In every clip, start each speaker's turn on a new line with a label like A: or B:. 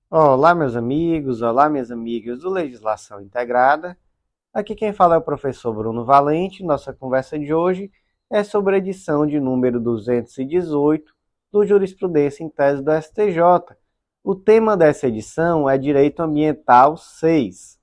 A: Olá, meus amigos, olá, minhas amigas do Legislação Integrada. Aqui quem fala é o professor Bruno Valente. Nossa conversa de hoje é sobre a edição de número 218 do Jurisprudência em Tese do STJ. O tema dessa edição é Direito Ambiental 6.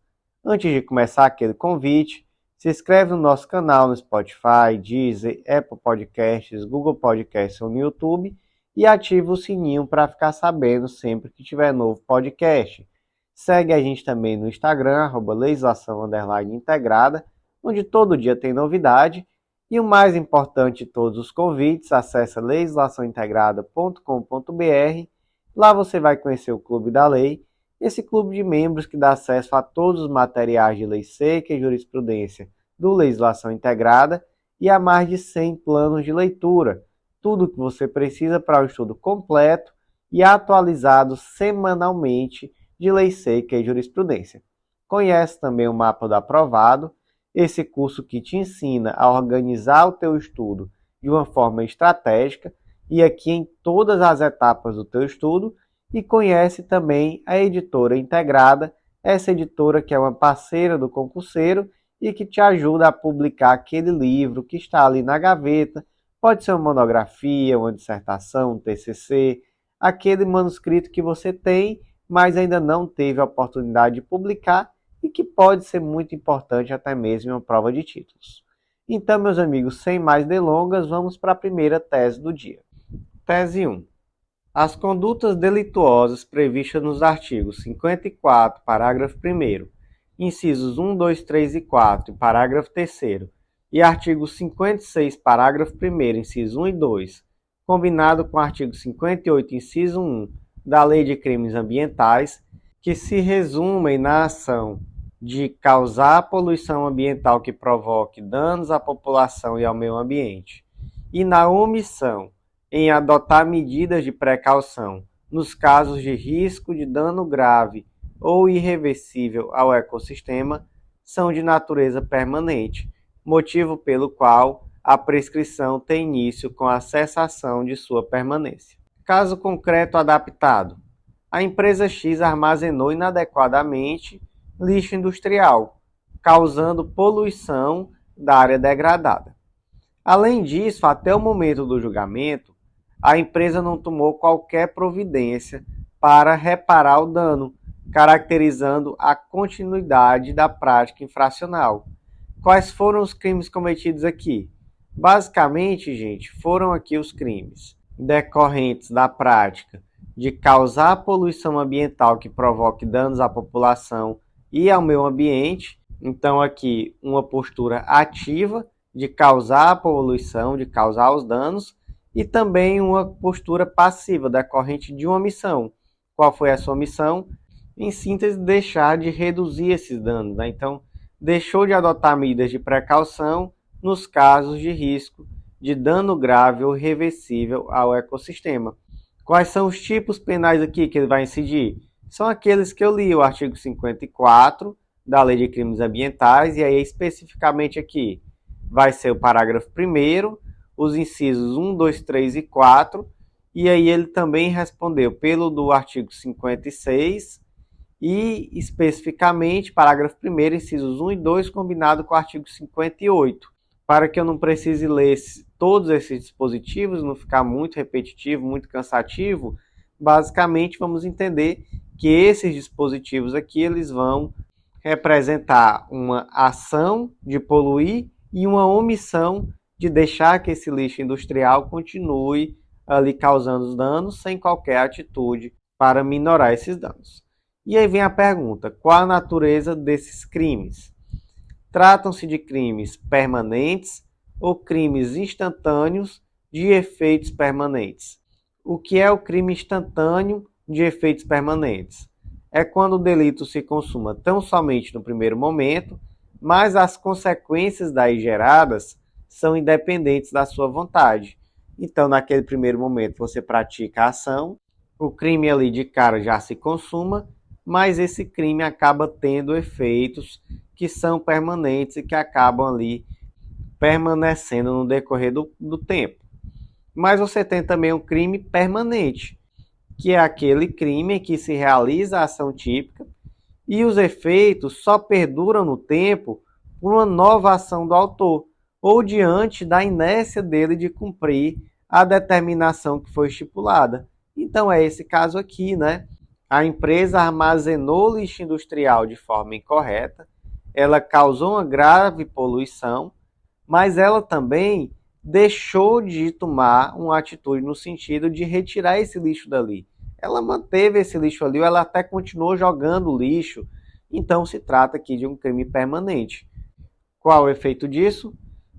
A: Antes de começar aquele convite, se inscreve no nosso canal no Spotify, Deezer, Apple Podcasts, Google Podcasts ou no YouTube e ativa o sininho para ficar sabendo sempre que tiver novo podcast. Segue a gente também no Instagram, @legislação_integrada, onde todo dia tem novidade. E o mais importante de todos os convites, acesse legislaçãointegrada.com.br. Lá você vai conhecer o Clube da Lei, esse clube de membros que dá acesso a todos os materiais de lei seca e jurisprudência do Legislação Integrada e a mais de 100 planos de leitura. Tudo o que você precisa para um estudo completo e atualizado semanalmente de lei seca e jurisprudência. Conhece também o Mapa do Aprovado, esse curso que te ensina a organizar o teu estudo de uma forma estratégica e aqui em todas as etapas do teu estudo, e conhece também a Editora Integrada, essa editora que é uma parceira do concurseiro e que te ajuda a publicar aquele livro que está ali na gaveta. Pode ser uma monografia, uma dissertação, um TCC, aquele manuscrito que você tem, mas ainda não teve a oportunidade de publicar e que pode ser muito importante até mesmo em uma prova de títulos. Então, meus amigos, sem mais delongas, vamos para a primeira tese do dia. Tese 1. As condutas delituosas previstas nos artigos 54, parágrafo 1º, incisos 1, 2, 3 e 4, parágrafo 3º, e artigo 56, parágrafo 1º, inciso 1 e 2, combinado com o artigo 58, inciso 1, da Lei de Crimes Ambientais, que se resumem na ação de causar poluição ambiental que provoque danos à população e ao meio ambiente, e na omissão em adotar medidas de precaução nos casos de risco de dano grave ou irreversível ao ecossistema, são de natureza permanente, motivo pelo qual a prescrição tem início com a cessação de sua permanência. Caso concreto adaptado: a empresa X armazenou inadequadamente lixo industrial, causando poluição da área degradada. Além disso, até o momento do julgamento, a empresa não tomou qualquer providência para reparar o dano, caracterizando a continuidade da prática infracional. Quais foram os crimes cometidos aqui? Basicamente, gente, foram aqui os crimes decorrentes da prática de causar poluição ambiental que provoque danos à população e ao meio ambiente. Então, aqui, uma postura ativa de causar a poluição, de causar os danos, e também uma postura passiva decorrente de uma omissão. Qual foi a sua omissão? Em síntese, deixar de reduzir esses danos, né? Então, deixou de adotar medidas de precaução nos casos de risco de dano grave ou irreversível ao ecossistema. Quais são os tipos penais aqui que ele vai incidir? São aqueles que eu li, o artigo 54 da Lei de Crimes Ambientais, e aí especificamente aqui vai ser o parágrafo 1º, os incisos 1, 2, 3 e 4, e aí ele também respondeu pelo do artigo 56 e especificamente parágrafo 1º, incisos 1 e 2, combinado com o artigo 58. Para que eu não precise ler todos esses dispositivos, não ficar muito repetitivo, muito cansativo, basicamente vamos entender que esses dispositivos aqui eles vão representar uma ação de poluir e uma omissão de deixar que esse lixo industrial continue ali causando os danos sem qualquer atitude para minorar esses danos. E aí vem a pergunta: qual a natureza desses crimes? Tratam-se de crimes permanentes ou crimes instantâneos de efeitos permanentes. O que é o crime instantâneo de efeitos permanentes? É quando o delito se consuma tão somente no primeiro momento, mas as consequências daí geradas são independentes da sua vontade. Então, naquele primeiro momento, você pratica a ação, o crime ali de cara já se consuma, mas esse crime acaba tendo efeitos que são permanentes e que acabam ali permanecendo no decorrer do tempo. Mas você tem também um crime permanente, que é aquele crime em que se realiza a ação típica e os efeitos só perduram no tempo por uma nova ação do autor ou diante da inércia dele de cumprir a determinação que foi estipulada. Então é esse caso aqui, né? A empresa armazenou lixo industrial de forma incorreta, ela causou uma grave poluição, mas ela também deixou de tomar uma atitude no sentido de retirar esse lixo dali. Ela manteve esse lixo ali, ela até continuou jogando lixo. Então se trata aqui de um crime permanente. Qual o efeito disso?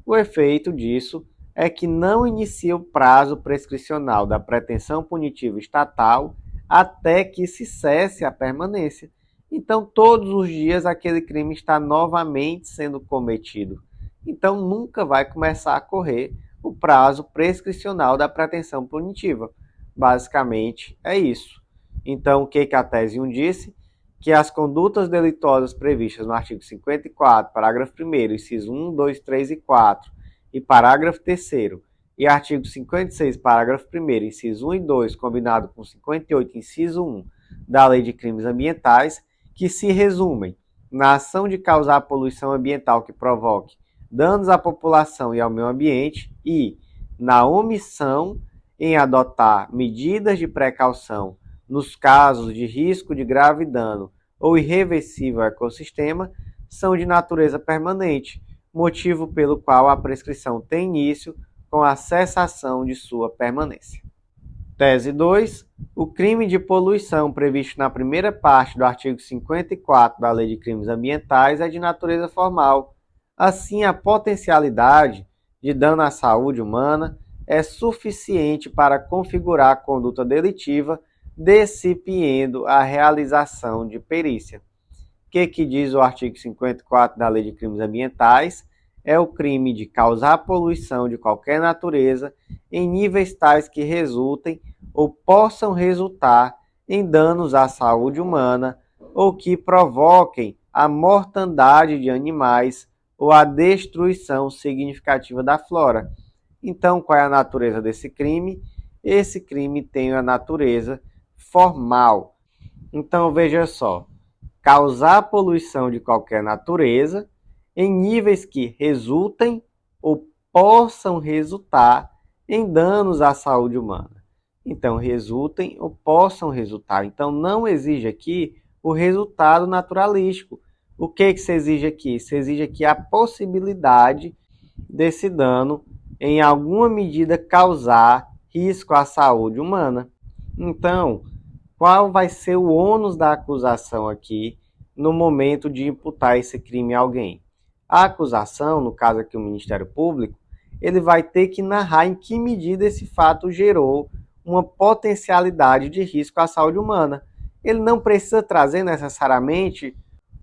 A: O efeito disso é que não inicia o prazo prescricional da pretensão punitiva estatal até que se cesse a permanência. Então, todos os dias aquele crime está novamente sendo cometido. Então, nunca vai começar a correr o prazo prescricional da pretensão punitiva. Basicamente, é isso. Então, o que a tese 1 disse? Que as condutas delituosas previstas no artigo 54, parágrafo 1º, inciso 1, 2, 3 e 4, e parágrafo 3º, e artigo 56, parágrafo 1º, inciso 1 e 2, combinado com 58, inciso 1, da Lei de Crimes Ambientais, que se resumem na ação de causar poluição ambiental que provoque danos à população e ao meio ambiente e na omissão em adotar medidas de precaução nos casos de risco de grave dano ou irreversível ao ecossistema, são de natureza permanente, motivo pelo qual a prescrição tem início com a cessação de sua permanência. Tese 2. O crime de poluição previsto na primeira parte do artigo 54 da Lei de Crimes Ambientais é de natureza formal. Assim, a potencialidade de dano à saúde humana é suficiente para configurar a conduta delitiva, decipiendo a realização de perícia. O que diz o artigo 54 da Lei de Crimes Ambientais? É o crime de causar poluição de qualquer natureza em níveis tais que resultem ou possam resultar em danos à saúde humana ou que provoquem a mortandade de animais ou a destruição significativa da flora. Então, qual é a natureza desse crime? Esse crime tem a natureza formal. Então, veja só, causar poluição de qualquer natureza em níveis que resultem ou possam resultar em danos à saúde humana. Então, resultem ou possam resultar. Então, não exige aqui o resultado naturalístico. O que se exige aqui? Se exige aqui a possibilidade desse dano, em alguma medida, causar risco à saúde humana. Então, qual vai ser o ônus da acusação aqui no momento de imputar esse crime a alguém? A acusação, no caso aqui o Ministério Público, ele vai ter que narrar em que medida esse fato gerou uma potencialidade de risco à saúde humana. Ele não precisa trazer necessariamente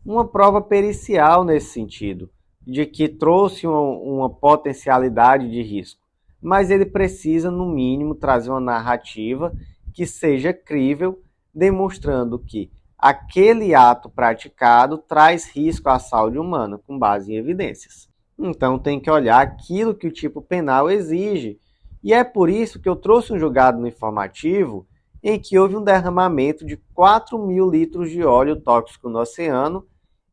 A: uma prova pericial nesse sentido, de que trouxe uma potencialidade de risco, mas ele precisa, no mínimo, trazer uma narrativa que seja crível, demonstrando que aquele ato praticado traz risco à saúde humana, com base em evidências. Então tem que olhar aquilo que o tipo penal exige. E é por isso que eu trouxe um julgado no informativo em que houve um derramamento de 4.000 litros de óleo tóxico no oceano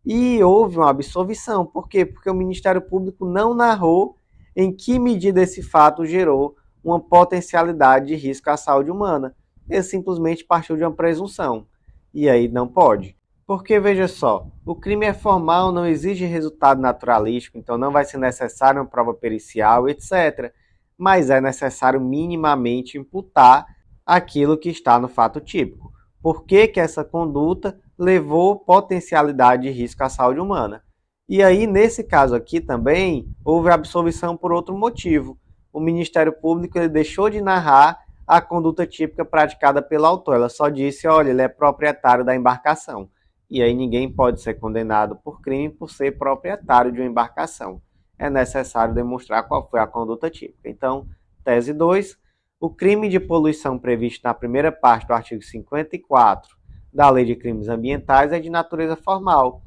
A: e houve uma absolvição. Por quê? Porque o Ministério Público não narrou em que medida esse fato gerou uma potencialidade de risco à saúde humana. Ele simplesmente partiu de uma presunção. E aí não pode. Porque, veja só, o crime é formal, não exige resultado naturalístico, então não vai ser necessário uma prova pericial, etc. Mas é necessário minimamente imputar aquilo que está no fato típico. Por que essa conduta levou potencialidade de risco à saúde humana? E aí, nesse caso aqui também, houve absolvição por outro motivo. O Ministério Público ele deixou de narrar a conduta típica praticada pelo autor. Ela só disse, olha, ele é proprietário da embarcação. E aí ninguém pode ser condenado por crime por ser proprietário de uma embarcação. É necessário demonstrar qual foi a conduta típica. Então, tese 2, o crime de poluição previsto na primeira parte do artigo 54 da Lei de Crimes Ambientais é de natureza formal.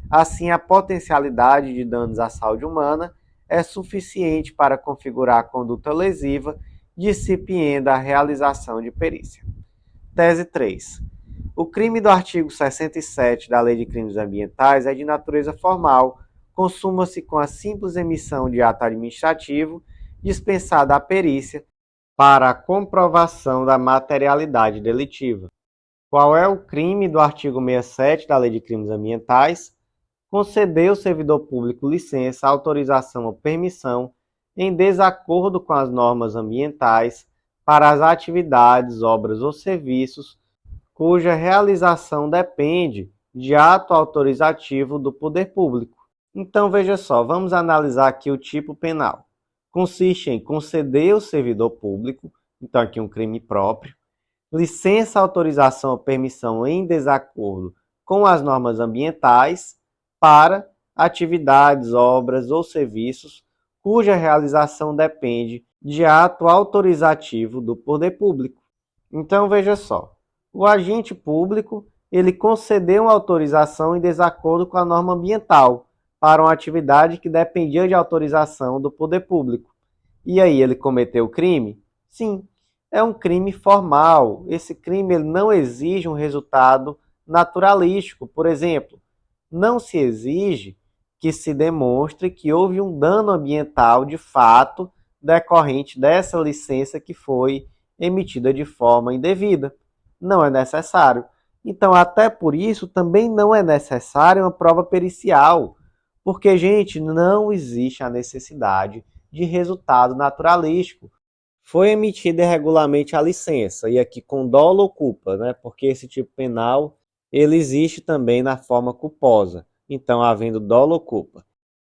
A: Assim, a potencialidade de danos à saúde humana é suficiente para configurar a conduta lesiva, dissipindo a realização de perícia. Tese 3. O crime do artigo 67 da Lei de Crimes Ambientais é de natureza formal, consuma-se com a simples emissão de ato administrativo, dispensada a perícia, para a comprovação da materialidade delitiva. Qual é o crime do artigo 67 da Lei de Crimes Ambientais? Conceder ao servidor público licença, autorização ou permissão em desacordo com as normas ambientais para as atividades, obras ou serviços cuja realização depende de ato autorizativo do poder público. Então, veja só, vamos analisar aqui o tipo penal. Consiste em conceder ao servidor público, então aqui um crime próprio, licença, autorização ou permissão em desacordo com as normas ambientais para atividades, obras ou serviços cuja realização depende de ato autorizativo do poder público. Então, veja só, o agente público ele concedeu uma autorização em desacordo com a norma ambiental para uma atividade que dependia de autorização do poder público. E aí, ele cometeu crime? Sim, é um crime formal. Esse crime ele não exige um resultado naturalístico. Por exemplo, não se exige que se demonstre que houve um dano ambiental de fato decorrente dessa licença que foi emitida de forma indevida. Não é necessário. Então, até por isso, também não é necessária uma prova pericial, porque, gente, não existe a necessidade de resultado naturalístico. Foi emitida irregularmente a licença, e aqui com dolo ou culpa, né? Porque esse tipo penal ele existe também na forma culposa. Então, havendo dolo ou culpa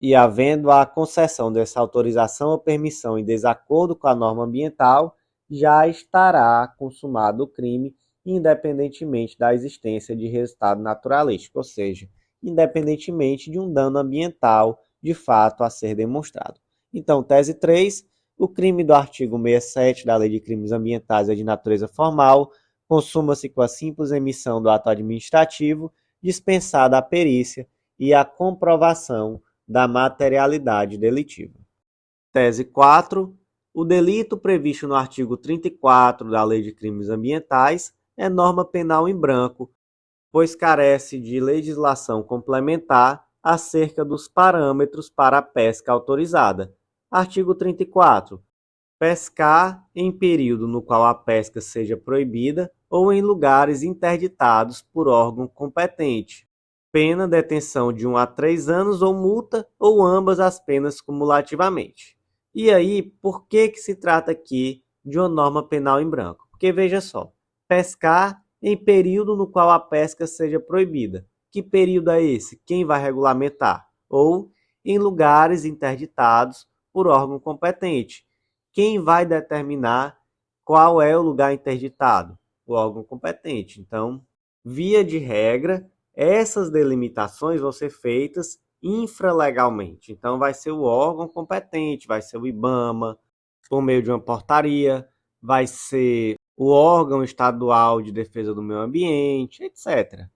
A: e havendo a concessão dessa autorização ou permissão em desacordo com a norma ambiental, já estará consumado o crime, independentemente da existência de resultado naturalístico, ou seja, independentemente de um dano ambiental de fato a ser demonstrado. Então, tese 3, o crime do artigo 67 da Lei de Crimes Ambientais é de natureza formal, consuma-se com a simples emissão do ato administrativo, dispensada a perícia e a comprovação da materialidade delitiva. Tese 4. O delito previsto no artigo 34 da Lei de Crimes Ambientais é norma penal em branco, pois carece de legislação complementar acerca dos parâmetros para a pesca autorizada. Artigo 34. Pescar em período no qual a pesca seja proibida ou em lugares interditados por órgão competente. Pena detenção de 1 a 3 anos ou multa ou ambas as penas cumulativamente. E aí, por que se trata aqui de uma norma penal em branco? Porque veja só, pescar em período no qual a pesca seja proibida. Que período é esse? Quem vai regulamentar? Ou em lugares interditados por órgão competente. Quem vai determinar qual é o lugar interditado? O órgão competente. Então, via de regra, essas delimitações vão ser feitas infralegalmente. Então, vai ser o órgão competente, vai ser o IBAMA, por meio de uma portaria, vai ser o órgão estadual de defesa do meio ambiente, etc.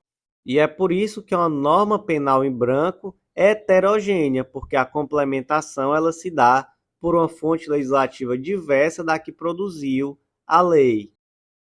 A: E é por isso que é uma norma penal em branco heterogênea, porque a complementação ela se dá por uma fonte legislativa diversa da que produziu a lei.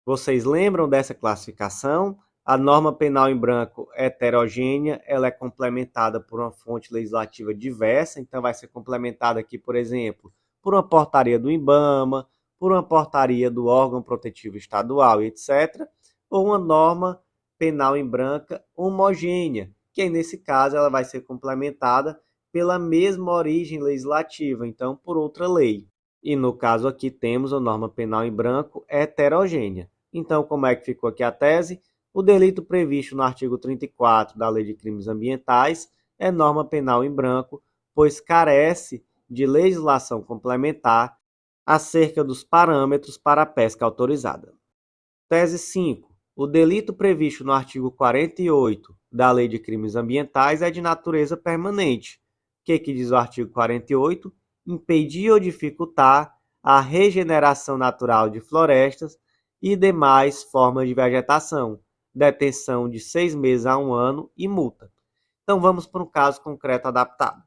A: Vocês lembram dessa classificação? A norma penal em branco heterogênea, ela é complementada por uma fonte legislativa diversa, então vai ser complementada aqui, por exemplo, por uma portaria do IBAMA, por uma portaria do órgão protetivo estadual, etc., ou uma norma penal em branca homogênea, que aí, nesse caso ela vai ser complementada pela mesma origem legislativa, então por outra lei. E no caso aqui temos a norma penal em branco heterogênea. Então, como é que ficou aqui a tese? O delito previsto no artigo 34 da Lei de Crimes Ambientais é norma penal em branco, pois carece de legislação complementar acerca dos parâmetros para a pesca autorizada. Tese 5. O delito previsto no artigo 48 da Lei de Crimes Ambientais é de natureza permanente. O que diz o artigo 48? Impedir ou dificultar a regeneração natural de florestas e demais formas de vegetação, detenção de 6 meses a 1 ano e multa. Então vamos para um caso concreto adaptado.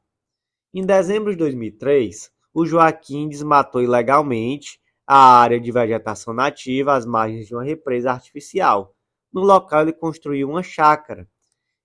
A: Em dezembro de 2003, o Joaquim desmatou ilegalmente a área de vegetação nativa às margens de uma represa artificial. No local, ele construiu uma chácara.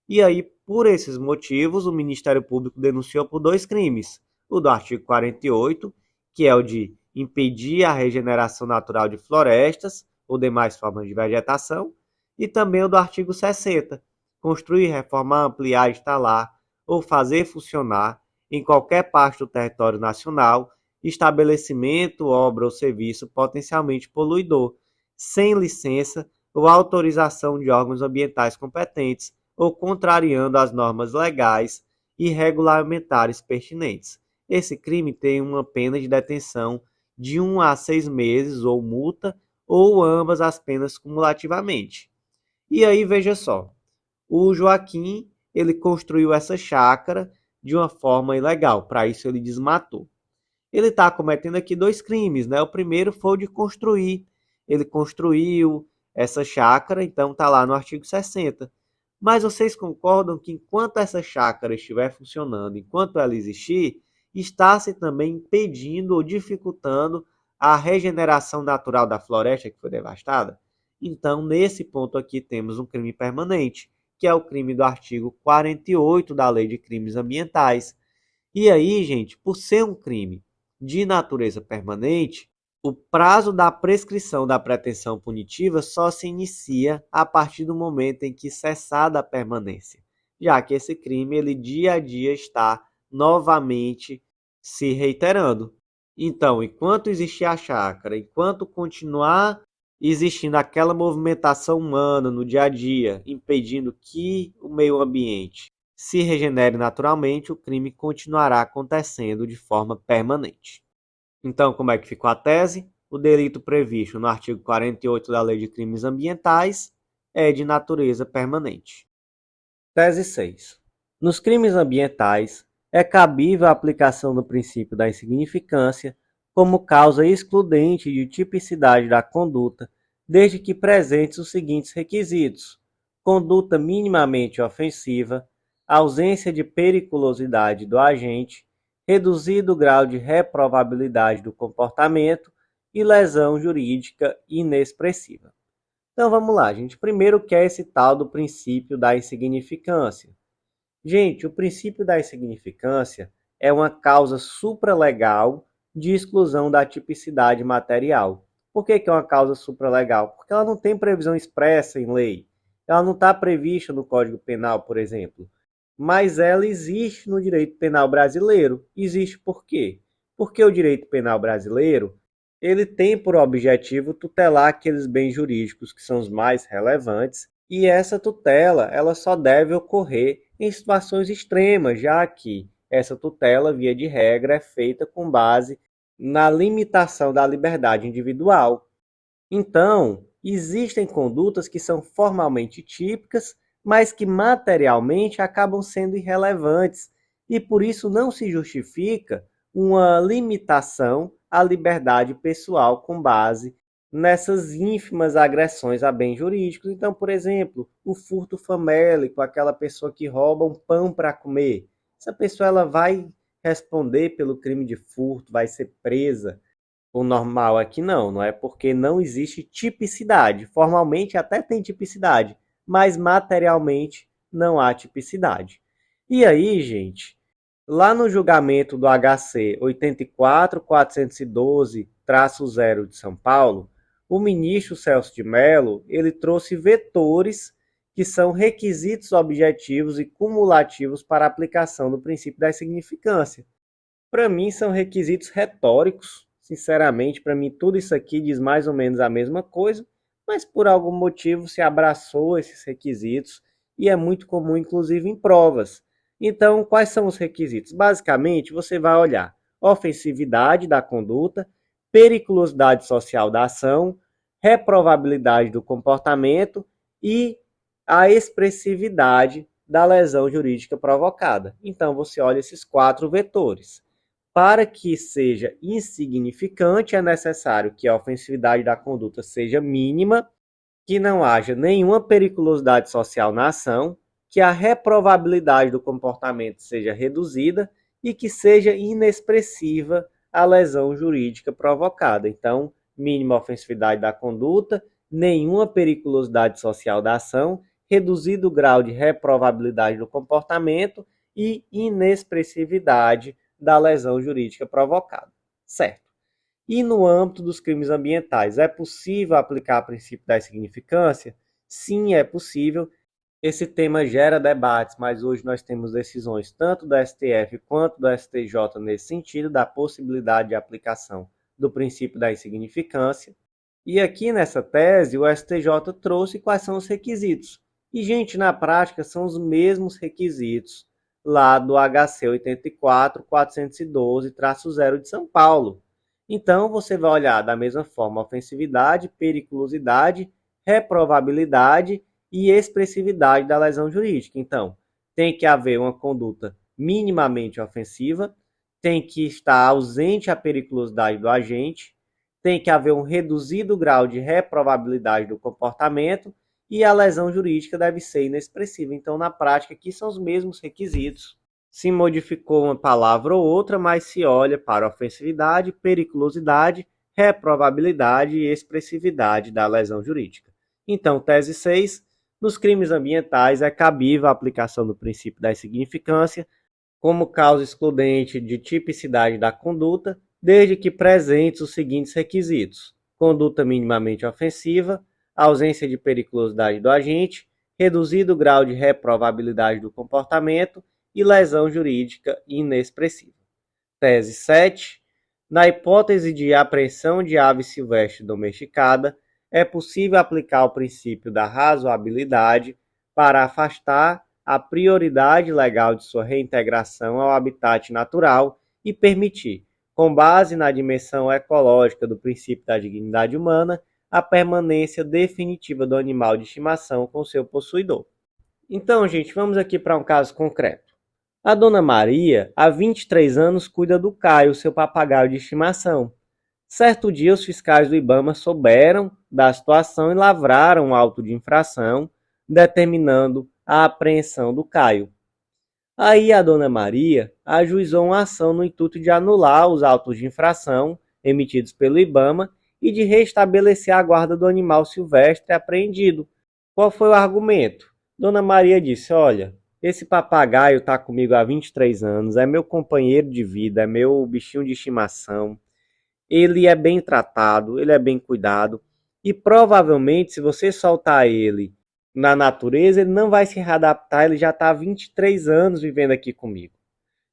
A: E aí, por esses motivos, o Ministério Público denunciou por dois crimes. O do artigo 48, que é o de impedir a regeneração natural de florestas ou demais formas de vegetação, e também o do artigo 60, construir, reformar, ampliar, instalar ou fazer funcionar em qualquer parte do território nacional estabelecimento, obra ou serviço potencialmente poluidor, sem licença ou autorização de órgãos ambientais competentes ou contrariando as normas legais e regulamentares pertinentes. Esse crime tem uma pena de detenção de 1 a 6 meses ou multa ou ambas as penas cumulativamente. E aí veja só, o Joaquim ele construiu essa chácara de uma forma ilegal, para isso ele desmatou. Ele está cometendo aqui dois crimes, né? O primeiro foi o de construir. Ele construiu essa chácara, então está lá no artigo 60. Mas vocês concordam que enquanto essa chácara estiver funcionando, enquanto ela existir, está-se também impedindo ou dificultando a regeneração natural da floresta que foi devastada? Então, nesse ponto aqui, temos um crime permanente, que é o crime do artigo 48 da Lei de Crimes Ambientais. E aí, gente, por ser um crime de natureza permanente, o prazo da prescrição da pretensão punitiva só se inicia a partir do momento em que cessada a permanência, já que esse crime ele dia a dia está novamente se reiterando. Então, enquanto existir a chácara, enquanto continuar existindo aquela movimentação humana no dia a dia, impedindo que o meio ambiente se regenere naturalmente, o crime continuará acontecendo de forma permanente. Então, como é que ficou a tese? O delito previsto no artigo 48 da Lei de Crimes Ambientais é de natureza permanente. Tese 6. Nos crimes ambientais, é cabível a aplicação do princípio da insignificância como causa excludente de tipicidade da conduta, desde que presentes os seguintes requisitos: conduta minimamente ofensiva, ausência de periculosidade do agente, reduzido grau de reprovabilidade do comportamento e lesão jurídica inexpressiva. Então vamos lá, gente. Primeiro, o que é esse tal do princípio da insignificância? Gente, o princípio da insignificância é uma causa supralegal de exclusão da tipicidade material. Por que é uma causa supralegal? Porque ela não tem previsão expressa em lei. Ela não está prevista no Código Penal, por exemplo. Mas ela existe no direito penal brasileiro. Existe por quê? Porque o direito penal brasileiro ele tem por objetivo tutelar aqueles bens jurídicos que são os mais relevantes, e essa tutela ela só deve ocorrer em situações extremas, já que essa tutela, via de regra, é feita com base na limitação da liberdade individual. Então, existem condutas que são formalmente típicas, mas que materialmente acabam sendo irrelevantes, e por isso não se justifica uma limitação à liberdade pessoal com base nessas ínfimas agressões a bens jurídicos. Então, por exemplo, o furto famélico, aquela pessoa que rouba um pão para comer. Essa pessoa ela vai responder pelo crime de furto, vai ser presa. O normal é que não é porque não existe tipicidade. Formalmente até tem tipicidade, mas materialmente não há tipicidade. E aí, gente, lá no julgamento do HC 84.412-0 de São Paulo, o ministro Celso de Mello, ele trouxe vetores que são requisitos objetivos e cumulativos para a aplicação do princípio da insignificância. Para mim, são requisitos retóricos. Sinceramente, para mim, tudo isso aqui diz mais ou menos a mesma coisa, mas por algum motivo se abraçou esses requisitos e é muito comum, inclusive, em provas. Então, quais são os requisitos? Basicamente, você vai olhar ofensividade da conduta, periculosidade social da ação, reprovabilidade do comportamento e a expressividade da lesão jurídica provocada. Então, você olha esses 4 vetores. Para que seja insignificante, é necessário que a ofensividade da conduta seja mínima, que não haja nenhuma periculosidade social na ação, que a reprovabilidade do comportamento seja reduzida e que seja inexpressiva a lesão jurídica provocada. Então, mínima ofensividade da conduta, nenhuma periculosidade social da ação, reduzido grau de reprovabilidade do comportamento e inexpressividade da lesão jurídica provocada. Certo. E no âmbito dos crimes ambientais, é possível aplicar o princípio da insignificância? Sim, é possível. Esse tema gera debates, mas hoje nós temos decisões tanto do STF quanto do STJ nesse sentido, da possibilidade de aplicação do princípio da insignificância. E aqui nessa tese, o STJ trouxe quais são os requisitos. E, gente, na prática, são os mesmos requisitos lá do HC 84.412-0 de São Paulo. Então, você vai olhar da mesma forma ofensividade, periculosidade, reprovabilidade e expressividade da lesão jurídica. Então, tem que haver uma conduta minimamente ofensiva, tem que estar ausente a periculosidade do agente, tem que haver um reduzido grau de reprovabilidade do comportamento e a lesão jurídica deve ser inexpressiva. Então, na prática, aqui são os mesmos requisitos. Se modificou uma palavra ou outra, mas se olha para ofensividade, periculosidade, reprovabilidade e expressividade da lesão jurídica. Então, tese 6. Nos crimes ambientais, é cabível a aplicação do princípio da insignificância como causa excludente de tipicidade da conduta, desde que presentes os seguintes requisitos: conduta minimamente ofensiva, ausência de periculosidade do agente, reduzido grau de reprovabilidade do comportamento e lesão jurídica inexpressiva. Tese 7. Na hipótese de apreensão de ave silvestre domesticada, é possível aplicar o princípio da razoabilidade para afastar a prioridade legal de sua reintegração ao habitat natural e permitir, com base na dimensão ecológica do princípio da dignidade humana, a permanência definitiva do animal de estimação com seu possuidor. Então, gente, vamos aqui para um caso concreto. A dona Maria, há 23 anos, cuida do Caio, seu papagaio de estimação. Certo dia, os fiscais do IBAMA souberam da situação e lavraram um auto de infração, determinando a apreensão do Caio. Aí a dona Maria ajuizou uma ação no intuito de anular os autos de infração emitidos pelo IBAMA e de restabelecer a guarda do animal silvestre apreendido. Qual foi o argumento? Dona Maria disse: olha, esse papagaio está comigo há 23 anos, é meu companheiro de vida, é meu bichinho de estimação. Ele é bem tratado, ele é bem cuidado e provavelmente se você soltar ele na natureza, ele não vai se readaptar, ele já está há 23 anos vivendo aqui comigo.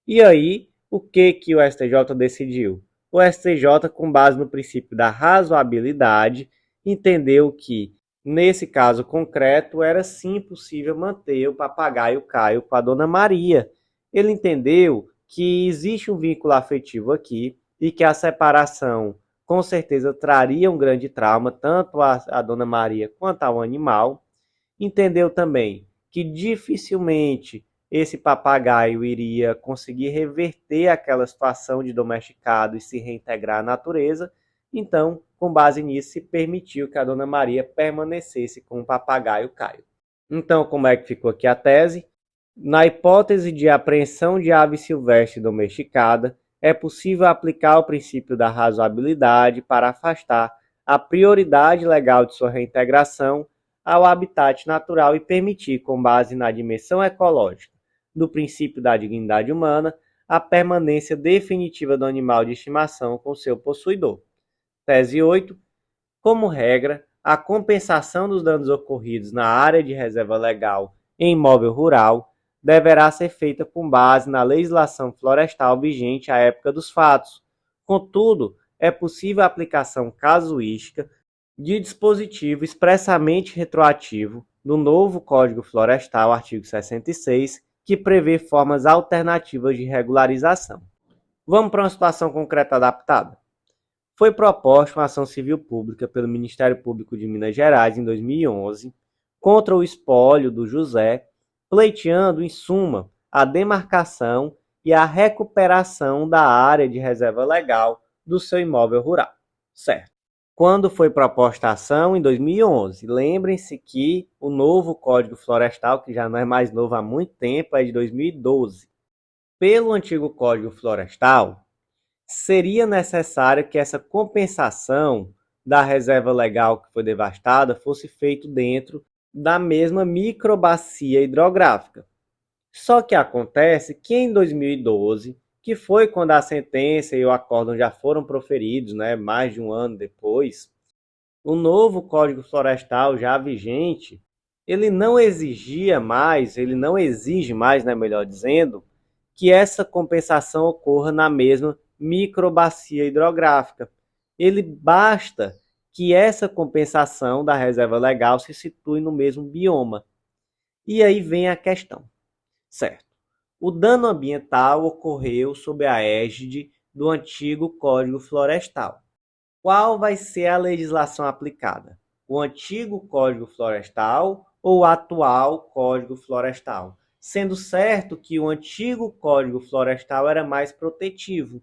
A: E aí, o que o STJ decidiu? O STJ, com base no princípio da razoabilidade, entendeu que, nesse caso concreto, era sim possível manter o papagaio Caio com a dona Maria. Ele entendeu que existe um vínculo afetivo aqui, e que a separação com certeza traria um grande trauma, tanto a dona Maria quanto ao animal. Entendeu também que dificilmente esse papagaio iria conseguir reverter aquela situação de domesticado e se reintegrar à natureza. Então, com base nisso, se permitiu que a dona Maria permanecesse com o papagaio Caio. Então, como é que ficou aqui a tese? Na hipótese de apreensão de ave silvestre domesticada, é possível aplicar o princípio da razoabilidade para afastar a prioridade legal de sua reintegração ao habitat natural e permitir, com base na dimensão ecológica do princípio da dignidade humana, a permanência definitiva do animal de estimação com seu possuidor. Tese 8. Como regra, a compensação dos danos ocorridos na área de reserva legal em imóvel rural deverá ser feita com base na legislação florestal vigente à época dos fatos. Contudo, é possível a aplicação casuística de dispositivo expressamente retroativo do novo Código Florestal, artigo 66, que prevê formas alternativas de regularização. Vamos para uma situação concreta adaptada. Foi proposta uma ação civil pública pelo Ministério Público de Minas Gerais em 2011 contra o espólio do José, pleiteando, em suma, a demarcação e a recuperação da área de reserva legal do seu imóvel rural. Certo. Quando foi proposta a ação? Em 2011. Lembrem-se que o novo Código Florestal, que já não é mais novo há muito tempo, é de 2012. Pelo antigo Código Florestal, seria necessário que essa compensação da reserva legal que foi devastada fosse feito dentro da mesma microbacia hidrográfica. Só que acontece que em 2012, que foi quando a sentença e o acórdão já foram proferidos, né, mais de um ano depois, o novo Código Florestal já vigente, ele não exige mais, né, melhor dizendo, que essa compensação ocorra na mesma microbacia hidrográfica. Ele basta que essa compensação da reserva legal se situe no mesmo bioma. E aí vem a questão, certo? O dano ambiental ocorreu sob a égide do antigo Código Florestal. Qual vai ser a legislação aplicada? O antigo Código Florestal ou o atual Código Florestal? Sendo certo que o antigo Código Florestal era mais protetivo.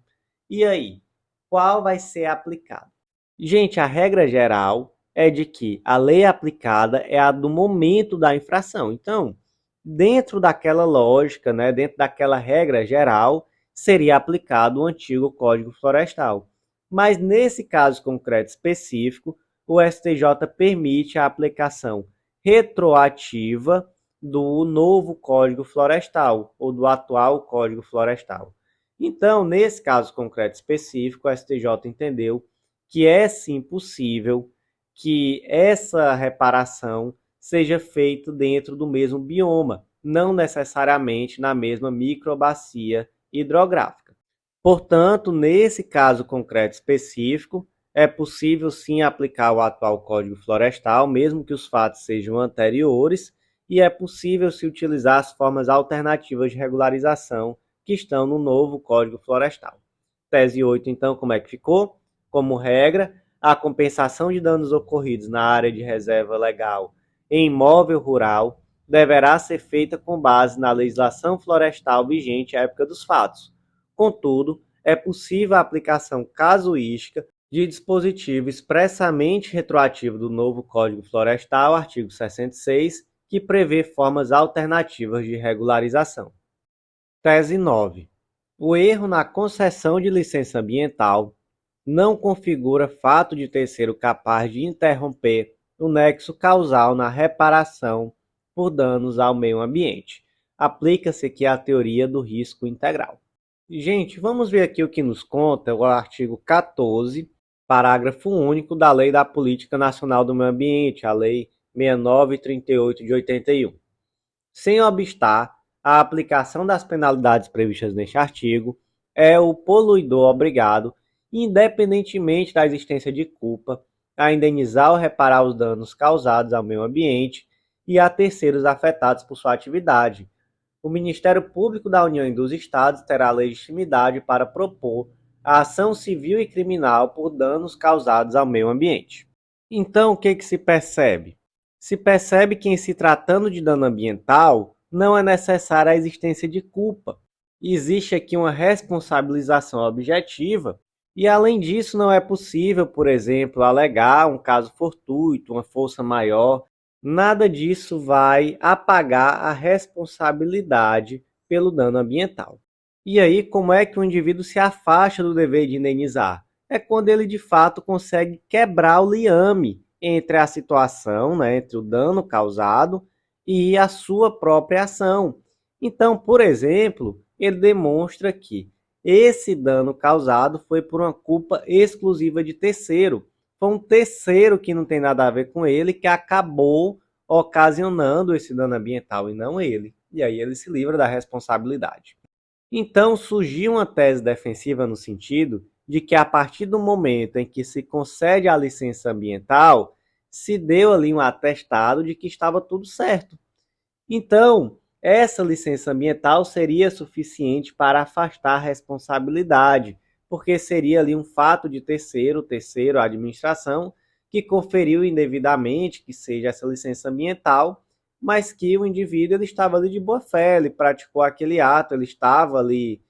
A: E aí, qual vai ser aplicado? Gente, a regra geral é de que a lei aplicada é a do momento da infração. Então, dentro daquela lógica, né, dentro daquela regra geral, seria aplicado o antigo Código Florestal. Mas nesse caso concreto específico, o STJ permite a aplicação retroativa do novo Código Florestal ou do atual Código Florestal. Então, nesse caso concreto específico, o STJ entendeu que é sim possível que essa reparação seja feita dentro do mesmo bioma, não necessariamente na mesma microbacia hidrográfica. Portanto, nesse caso concreto específico, é possível sim aplicar o atual Código Florestal, mesmo que os fatos sejam anteriores, e é possível se utilizar as formas alternativas de regularização que estão no novo Código Florestal. Tese 8, então, como é que ficou? Como regra, a compensação de danos ocorridos na área de reserva legal em imóvel rural deverá ser feita com base na legislação florestal vigente à época dos fatos. Contudo, é possível a aplicação casuística de dispositivo expressamente retroativo do novo Código Florestal, artigo 66, que prevê formas alternativas de regularização. Tese 9. O erro na concessão de licença ambiental não configura fato de terceiro capaz de interromper o nexo causal na reparação por danos ao meio ambiente. Aplica-se aqui a teoria do risco integral. Gente, vamos ver aqui o que nos conta o artigo 14, parágrafo único da Lei da Política Nacional do Meio Ambiente, a Lei 6938 de 81. Sem obstar a aplicação das penalidades previstas neste artigo, é o poluidor obrigado, independentemente da existência de culpa, a indenizar ou reparar os danos causados ao meio ambiente e a terceiros afetados por sua atividade. O Ministério Público da União e dos Estados terá legitimidade para propor a ação civil e criminal por danos causados ao meio ambiente. Então, o que se percebe? Se percebe que, em se tratando de dano ambiental, não é necessária a existência de culpa. Existe aqui uma responsabilização objetiva e, além disso, não é possível, por exemplo, alegar um caso fortuito, uma força maior. Nada disso vai apagar a responsabilidade pelo dano ambiental. E aí, como é que o indivíduo se afasta do dever de indenizar? É quando ele, de fato, consegue quebrar o liame entre a situação, né, entre o dano causado e a sua própria ação. Então, por exemplo, ele demonstra que esse dano causado foi por uma culpa exclusiva de terceiro. Foi um terceiro que não tem nada a ver com ele que acabou ocasionando esse dano ambiental e não ele. E aí ele se livra da responsabilidade. Então surgiu uma tese defensiva no sentido de que a partir do momento em que se concede a licença ambiental, se deu ali um atestado de que estava tudo certo. Então, essa licença ambiental seria suficiente para afastar a responsabilidade, porque seria ali um fato de terceiro, a administração, que conferiu indevidamente que seja essa licença ambiental, mas que o indivíduo ele estava ali de boa fé, ele praticou aquele ato, ele estava ali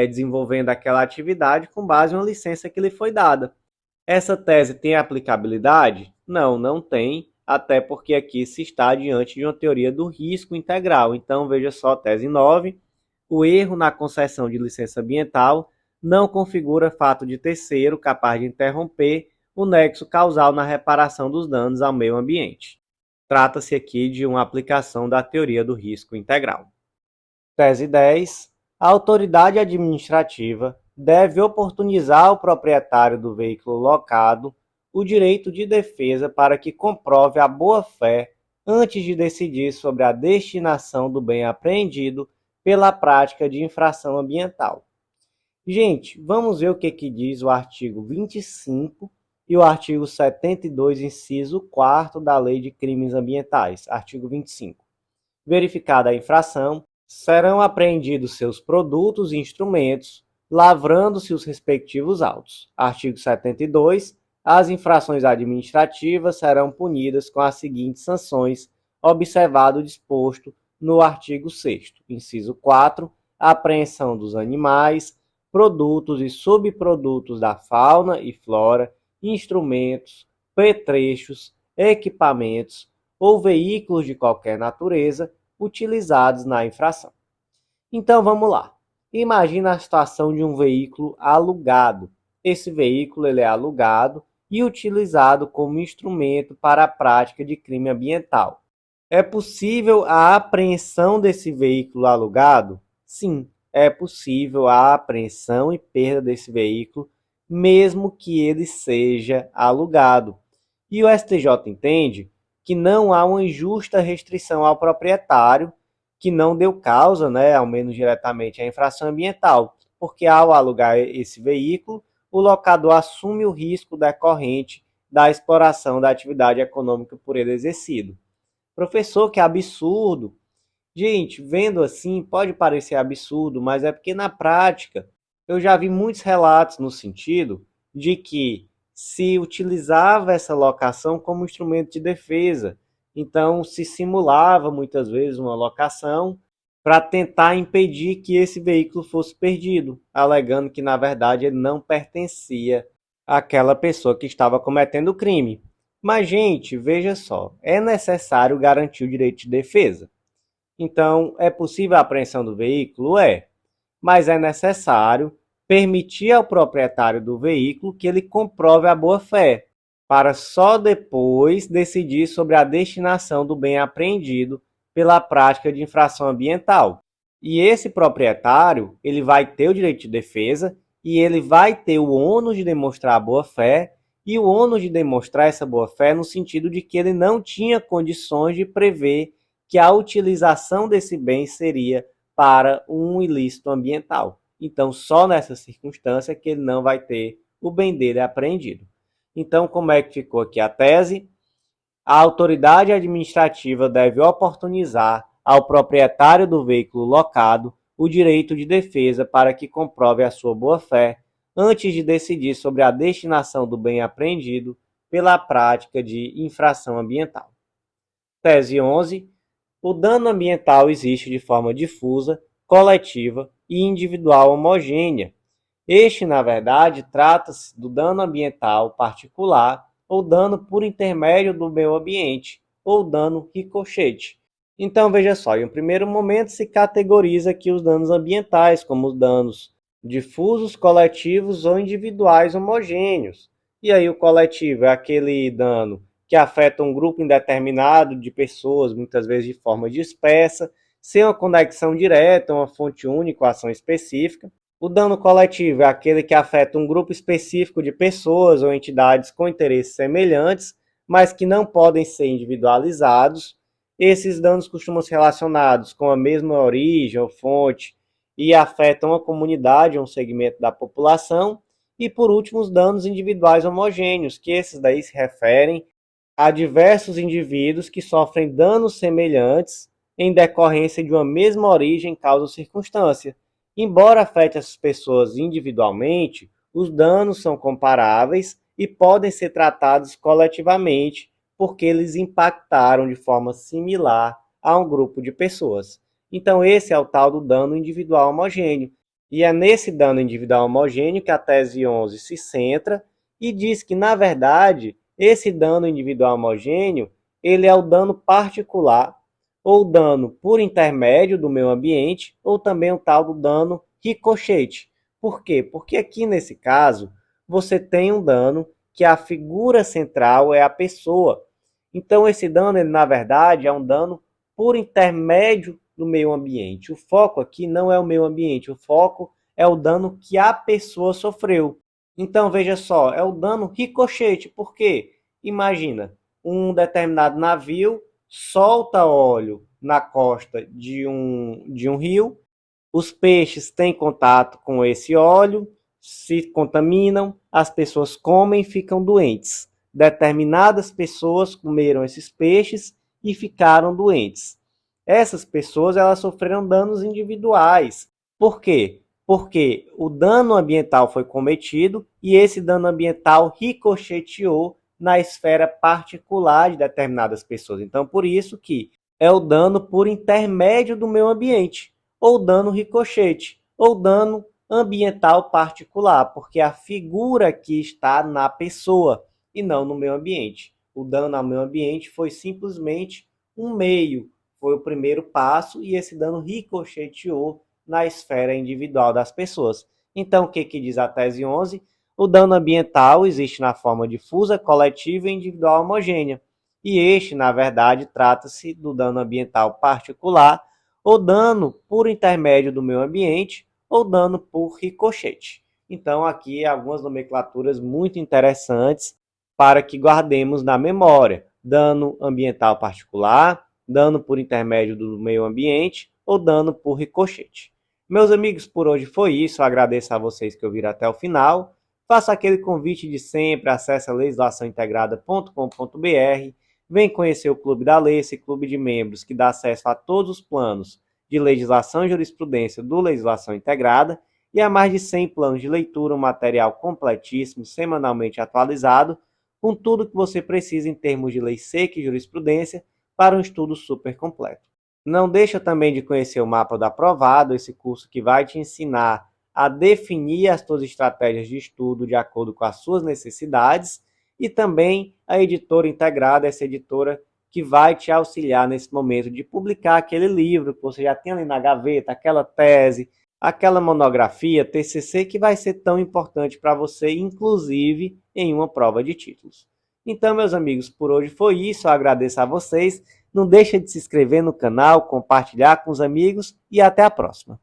A: desenvolvendo aquela atividade com base em uma licença que lhe foi dada. Essa tese tem aplicabilidade? Não, não tem, até porque aqui se está diante de uma teoria do risco integral. Então, veja só, tese 9, o erro na concessão de licença ambiental não configura fato de terceiro capaz de interromper o nexo causal na reparação dos danos ao meio ambiente. Trata-se aqui de uma aplicação da teoria do risco integral. Tese 10. A autoridade administrativa deve oportunizar ao proprietário do veículo locado o direito de defesa para que comprove a boa-fé antes de decidir sobre a destinação do bem apreendido pela prática de infração ambiental. Gente, vamos ver o que diz o artigo 25 e o artigo 72, inciso 4 da Lei de Crimes Ambientais. Artigo 25. Verificada a infração, serão apreendidos seus produtos e instrumentos, lavrando-se os respectivos autos. Artigo 72. As infrações administrativas serão punidas com as seguintes sanções, observado o disposto no artigo 6º, inciso 4, a apreensão dos animais, produtos e subprodutos da fauna e flora, instrumentos, petrechos, equipamentos ou veículos de qualquer natureza utilizados na infração. Então vamos lá. Imagina a situação de um veículo alugado. Esse veículo ele é alugado e utilizado como instrumento para a prática de crime ambiental. É possível a apreensão desse veículo alugado? Sim, é possível a apreensão e perda desse veículo, mesmo que ele seja alugado. E o STJ entende que não há uma injusta restrição ao proprietário que não deu causa, ao menos diretamente, à infração ambiental, porque ao alugar esse veículo, o locador assume o risco decorrente da exploração da atividade econômica por ele exercido. Professor, que absurdo! Gente, vendo assim, pode parecer absurdo, mas é porque na prática eu já vi muitos relatos no sentido de que se utilizava essa locação como instrumento de defesa. Então, se simulava muitas vezes uma locação para tentar impedir que esse veículo fosse perdido, alegando que, na verdade, ele não pertencia àquela pessoa que estava cometendo o crime. Mas, gente, veja só, é necessário garantir o direito de defesa. Então, é possível a apreensão do veículo? É, mas é necessário permitir ao proprietário do veículo que ele comprove a boa-fé, para só depois decidir sobre a destinação do bem apreendido pela prática de infração ambiental. E esse proprietário, ele vai ter o direito de defesa e ele vai ter o ônus de demonstrar a boa-fé e o ônus de demonstrar essa boa-fé no sentido de que ele não tinha condições de prever que a utilização desse bem seria para um ilícito ambiental. Então, só nessa circunstância que ele não vai ter o bem dele apreendido. Então, como é que ficou aqui a tese? A autoridade administrativa deve oportunizar ao proprietário do veículo locado o direito de defesa para que comprove a sua boa-fé antes de decidir sobre a destinação do bem apreendido pela prática de infração ambiental. Tese 11. O dano ambiental existe de forma difusa, coletiva e individual homogênea. Este, na verdade, trata-se do dano ambiental particular ou dano por intermédio do meio ambiente, ou dano ricochete. Então, veja só, em um primeiro momento se categoriza aqui os danos ambientais como os danos difusos, coletivos ou individuais homogêneos. E aí o coletivo é aquele dano que afeta um grupo indeterminado de pessoas, muitas vezes de forma dispersa, sem uma conexão direta, uma fonte única, ação específica. O dano coletivo é aquele que afeta um grupo específico de pessoas ou entidades com interesses semelhantes, mas que não podem ser individualizados. Esses danos costumam ser relacionados com a mesma origem ou fonte e afetam a comunidade ou um segmento da população. E, por último, os danos individuais homogêneos, que esses daí se referem a diversos indivíduos que sofrem danos semelhantes em decorrência de uma mesma origem, causa ou circunstância. Embora afete essas pessoas individualmente, os danos são comparáveis e podem ser tratados coletivamente porque eles impactaram de forma similar a um grupo de pessoas. Então esse é o tal do dano individual homogêneo. E é nesse dano individual homogêneo que a tese 11 se centra e diz que, na verdade, esse dano individual homogêneo ele é o dano particular ou dano por intermédio do meio ambiente, ou também o tal do dano ricochete. Por quê? Porque aqui nesse caso, você tem um dano que a figura central é a pessoa. Então, esse dano, ele, na verdade, é um dano por intermédio do meio ambiente. O foco aqui não é o meio ambiente, o foco é o dano que a pessoa sofreu. Então, veja só, é o dano ricochete. Por quê? Imagina, um determinado navio solta óleo na costa de um rio, os peixes têm contato com esse óleo, se contaminam, as pessoas comem e ficam doentes. Determinadas pessoas comeram esses peixes e ficaram doentes. Essas pessoas, elas sofreram danos individuais. Por quê? Porque o dano ambiental foi cometido e esse dano ambiental ricocheteou na esfera particular de determinadas pessoas. Então, por isso que é o dano por intermédio do meio ambiente, ou dano ricochete, ou dano ambiental particular, porque a figura aqui está na pessoa e não no meio ambiente. O dano ao meio ambiente foi simplesmente um meio, foi o primeiro passo e esse dano ricocheteou na esfera individual das pessoas. Então, o que diz a tese 11? O dano ambiental existe na forma difusa, coletiva e individual homogênea. E este, na verdade, trata-se do dano ambiental particular, ou dano por intermédio do meio ambiente, ou dano por ricochete. Então, aqui algumas nomenclaturas muito interessantes para que guardemos na memória: dano ambiental particular, dano por intermédio do meio ambiente ou dano por ricochete. Meus amigos, por hoje foi isso. Eu agradeço a vocês que ouviram até o final. Faça aquele convite de sempre, acesse legislaçãointegrada.com.br, vem conhecer o Clube da Lei, esse clube de membros que dá acesso a todos os planos de legislação e jurisprudência do Legislação Integrada e a mais de 100 planos de leitura, um material completíssimo, semanalmente atualizado, com tudo que você precisa em termos de lei seca e jurisprudência para um estudo super completo. Não deixa também de conhecer o Mapa do Aprovado, esse curso que vai te ensinar a definir as suas estratégias de estudo de acordo com as suas necessidades, e também a Editora Integrada, essa editora que vai te auxiliar nesse momento de publicar aquele livro que você já tem ali na gaveta, aquela tese, aquela monografia, TCC, que vai ser tão importante para você, inclusive em uma prova de títulos. Então, meus amigos, por hoje foi isso. Eu agradeço a vocês. Não deixe de se inscrever no canal, compartilhar com os amigos e até a próxima.